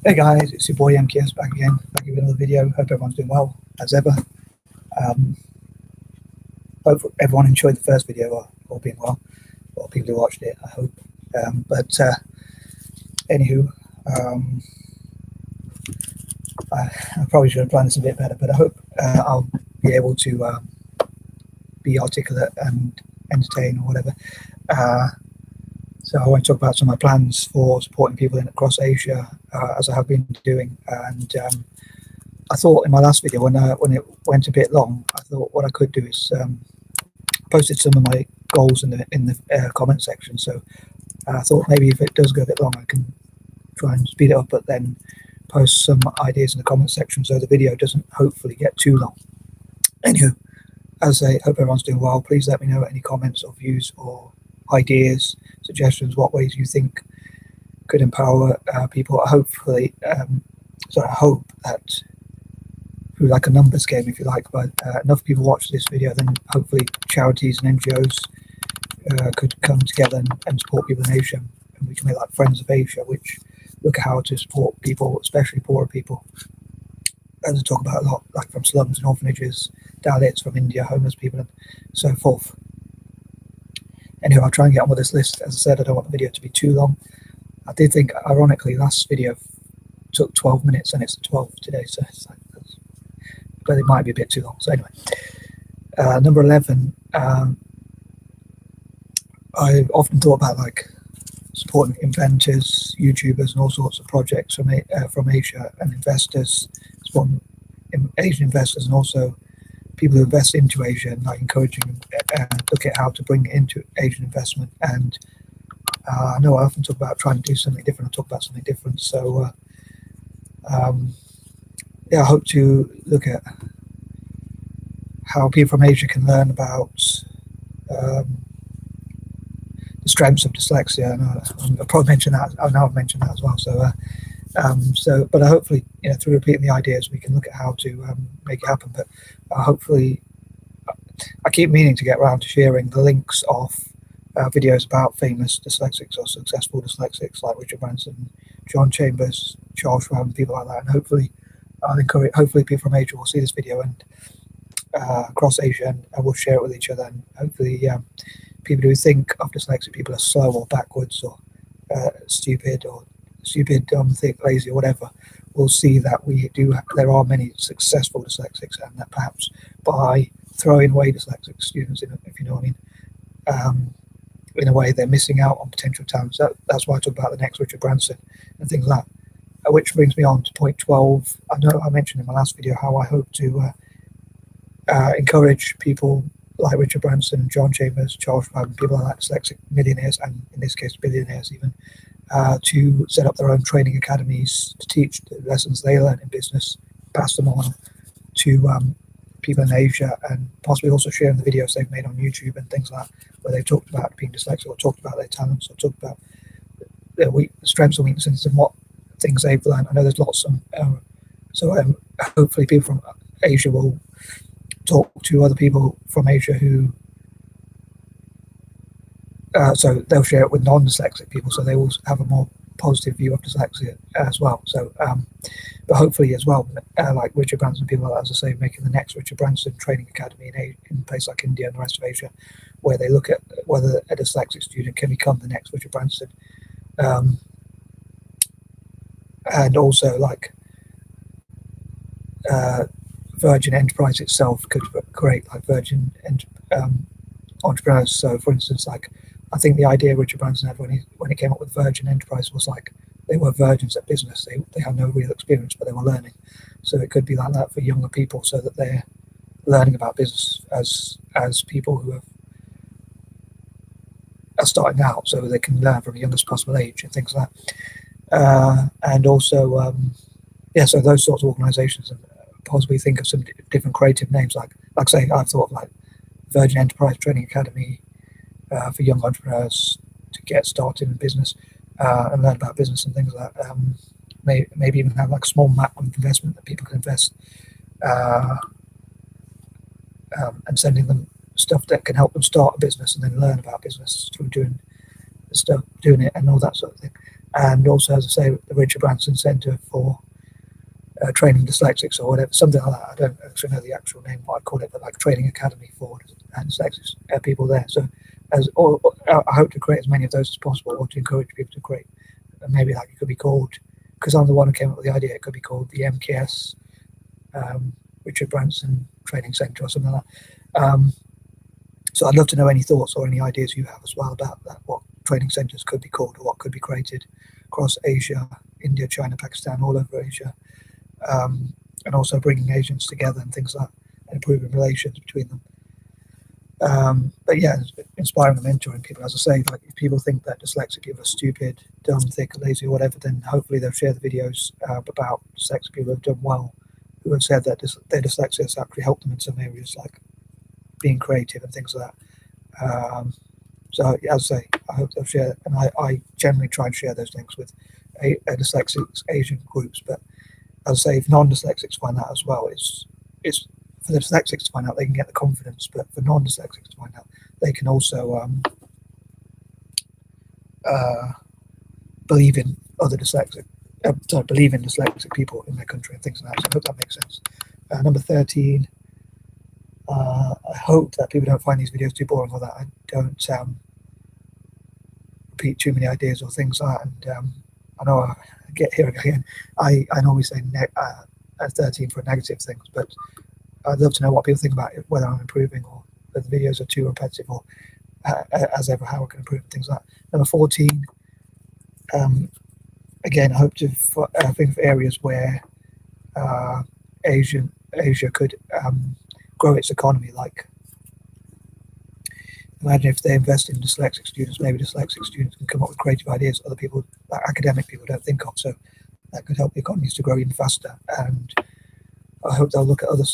Hey guys, it's your boy N.G.O.s back again, back with another video. Hope everyone's doing well, as ever. Hope everyone enjoyed the first video, or all being well, or people who watched it, I hope. Anywho, I probably should have planned this a bit better, but I hope I'll be able to be articulate and entertain or whatever. So I want to talk about some of my plans for supporting people across Asia, as I have been doing. And I thought in my last video, when it went a bit long, I thought what I could do is posted some of my goals in the comment section. So I thought maybe if it does go a bit long, I can try and speed it up, but then post some ideas in the comment section so the video doesn't hopefully get too long. Anywho, as I hope everyone's doing well, please let me know any comments or views or ideas, suggestions, what ways you think could empower people. Hopefully, I hope that through like a numbers game, if you like, but enough people watch this video, then hopefully charities and N.G.O.s could come together and support people in Asia, and we can make like Friends of Asia, which look at how to support people, especially poorer people. As I talk about a lot, like from slums and orphanages, Dalits from India, homeless people, and so forth. Anyway, I'll try and get on with this list. As I said, I don't want the video to be too long. I did think, ironically, last video took 12 minutes and it's 12 today, so it's like, but it might be a bit too long. So anyway, number 11, I've often thought about like supporting inventors, YouTubers, and all sorts of projects from Asia, and investors, supporting Asian investors, and also people who invest into Asia, and like encouraging them look at how to bring it into Asian investment. And I know I often talk about trying to do something different, or talk about something different. So yeah, I hope to look at how people from Asia can learn about the strengths of dyslexia. And I'll probably mention that. I know I've mentioned that as well. So, but hopefully, through repeating the ideas, we can look at how to make it happen. But hopefully, I keep meaning to get around to sharing the links of videos about famous dyslexics or successful dyslexics like Richard Branson, John Chambers, Charles Schwab, people like that. And hopefully, hopefully people from Asia will see this video and across Asia, and we'll share it with each other. And hopefully, people who think of dyslexic people as slow or backwards or stupid, dumb, thick, lazy, or whatever, will see that there are many successful dyslexics, and that perhaps by throwing away dyslexic students, if you know what I mean, in a way they're missing out on potential talents. That's why I talk about the next Richard Branson and things like that. Which brings me on to point 12. I know I mentioned in my last video how I hope to encourage people like Richard Branson, John Chambers, Charles Schwab, and people like dyslexic millionaires, and in this case billionaires even, to set up their own training academies to teach the lessons they learn in business, pass them on to people in Asia, and possibly also sharing the videos they've made on YouTube and things like that, where they've talked about being dyslexic, or talked about their talents, or talked about their strengths and weaknesses, and what things they've learned. I know there's lots of so hopefully people from Asia will talk to other people from Asia who so they'll share it with non-dyslexic people, so they will have a more positive view of dyslexia as well. So but hopefully as well, like Richard Branson, people, as I say, making the next Richard Branson training academy in a place like India and the rest of Asia, where they look at whether a dyslexic student can become the next Richard Branson. And also like Virgin Enterprise itself could create like Virgin entrepreneurs. So for instance, like I think the idea Richard Branson had when he came up with Virgin Enterprise was like they were virgins at business. They had no real experience, but they were learning. So it could be like that for younger people, so that they're learning about business as people who are starting out, so they can learn from the youngest possible age and things like that. And also, yeah, so those sorts of organisations, and possibly think of some different creative names, like say I've thought of like Virgin Enterprise Training Academy for young entrepreneurs to get started in business and learn about business and things like that. Maybe even have like a small map of investment that people can invest, and sending them stuff that can help them start a business and then learn about business through doing it and all that sort of thing. and also, as I say, the Richard Branson Centre for Training Dyslexics or whatever, something like that. I don't actually know the actual name, what I call it, but like Training Academy for Dyslexics people there. So I hope to create as many of those as possible, or to encourage people to create. And maybe like it could be called, because I'm the one who came up with the idea, it could be called the N.G.O.s, Richard Branson Training Centre or something like that. So I'd love to know any thoughts or any ideas you have as well about that, what training centres could be called or what could be created across Asia, India, China, Pakistan, all over Asia, and also bringing Asians together and things like that, and improving relations between them. But yeah, inspiring and mentoring people. As I say, like if people think that dyslexic people are stupid, dumb, thick, lazy, or whatever, then hopefully they'll share the videos about dyslexic people who have done well, who have said that their dyslexia has actually helped them in some areas, like being creative and things like that. So as I say, I hope they'll share, and I generally try and share those links with dyslexics Asian groups. But as I say, if non-dyslexics find that as well, it's for the dyslexics to find out, they can get the confidence, but for non-dyslexics to find out, they can also believe in other dyslexic, believe in dyslexic people in their country and things like that. So I hope that makes sense. Number 13. I hope that people don't find these videos too boring, or that I don't repeat too many ideas or things like that. And I know I get here again. I normally say 13 for negative things, but I'd love to know what people think about it, whether I'm improving or whether the videos are too repetitive, or as ever, how I can improve and things like that. Number 14. Again, I hope to think of areas where Asia could grow its economy. Like, imagine if they invest in dyslexic students, maybe dyslexic students can come up with creative ideas other people, like academic people, don't think of. So that could help the economies to grow even faster. And I hope they'll look at other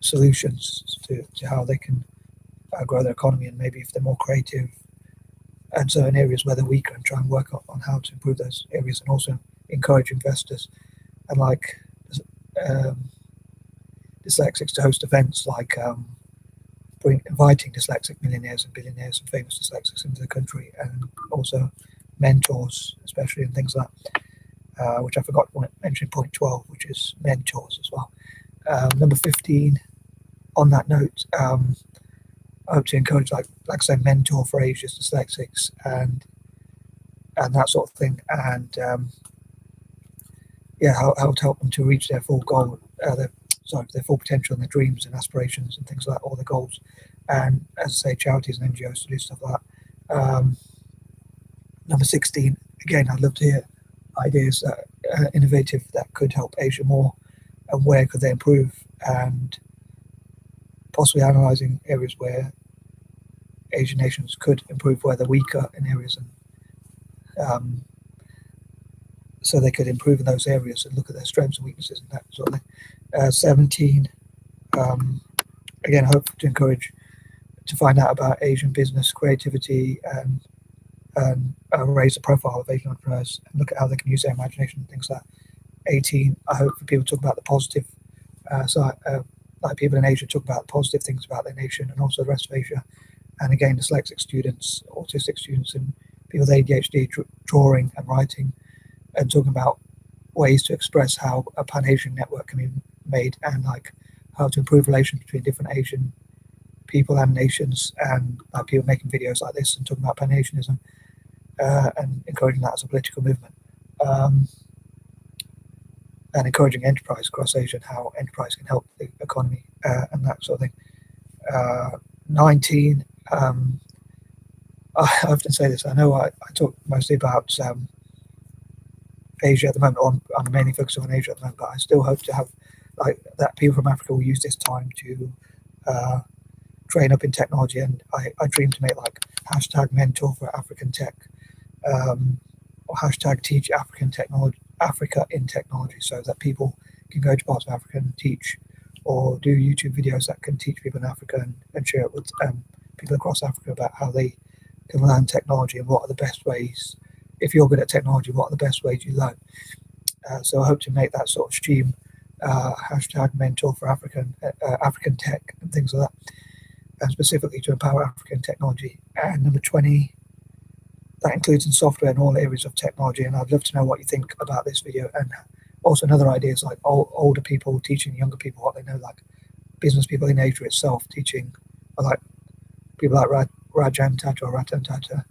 solutions to how they can grow their economy, and maybe if they're more creative and certain areas where they're weaker, and try and work on how to improve those areas, and also encourage investors and like dyslexics to host events like inviting dyslexic millionaires and billionaires and famous dyslexics into the country, and also mentors, especially, and things like that, which I forgot to mention in point 12, which is mentors as well. Number 15, on that note, I hope to encourage, like I say, mentor for Asia's dyslexics and that sort of thing, and how to help them to reach their full goal, their full potential and their dreams and aspirations and things like that, all their goals. And as I say, charities and N.G.O.s to do stuff like that. Number 16, again, I'd love to hear ideas that innovative that could help Asia more, and where could they improve, and possibly analysing areas where Asian nations could improve, where they're weaker in areas, and so they could improve in those areas and look at their strengths and weaknesses and that sort of thing. 17, again, I hope to encourage to find out about Asian business creativity, and raise the profile of Asian entrepreneurs and look at how they can use their imagination and things like that. 18, I hope for people to talk about the positive side, like people in Asia talk about positive things about their nation and also the rest of Asia. And again, dyslexic students, autistic students, and people with A.D.H.D drawing and writing, and talking about ways to express how a pan-Asian network can be made, and like how to improve relations between different Asian people and nations, and like people making videos like this and talking about pan-Asianism, and encouraging that as a political movement, and encouraging enterprise across Asia and how enterprise can help the economy, and that sort of thing. 19, I often say this, I know I talk mostly about Asia at the moment, or I'm mainly focusing on Asia at the moment, but I still hope to have like that people from Africa will use this time to train up in technology, and I dream to make like hashtag mentor for African tech, or hashtag teach African technology, Africa in technology, so that people can go to parts of Africa and teach, or do YouTube videos that can teach people in Africa, and share it with people across Africa about how they can learn technology and what are the best ways. If you're good at technology, what are the best ways you learn? So I hope to make that sort of stream, hashtag mentor for African tech and things like that, and specifically to empower African technology. And number 20, that includes in software and all areas of technology. And I'd love to know what you think about this video. And also another idea is like older people teaching younger people what they know, like business people in Asia itself teaching, like people like Rajan Tata or Ratan Tata,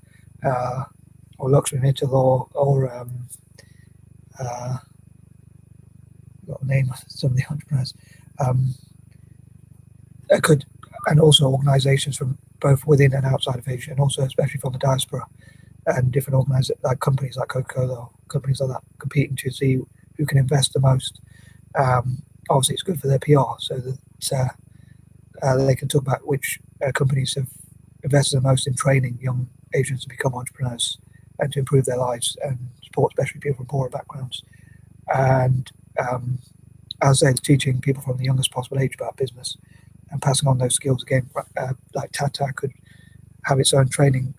or Lakshmi Mittal, or got the name of some of the entrepreneurs. Could, and also organisations from both within and outside of Asia, and also especially from the diaspora, and different organisations like companies like Coca-Cola, companies like that, competing to see who can invest the most. Obviously, it's good for their PR, so that they can talk about which companies have invested the most in training young Asians to become entrepreneurs and to improve their lives and support especially people from poorer backgrounds. And as they're teaching people from the youngest possible age about business and passing on those skills again, like Tata could have its own training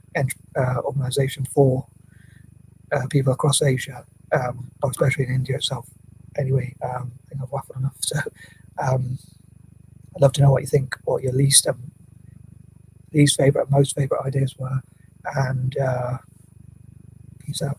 organization for people across Asia, or especially in India itself. Anyway, I think I've waffled enough. So I'd love to know what you think, what your least favorite, most favorite ideas were, and peace out.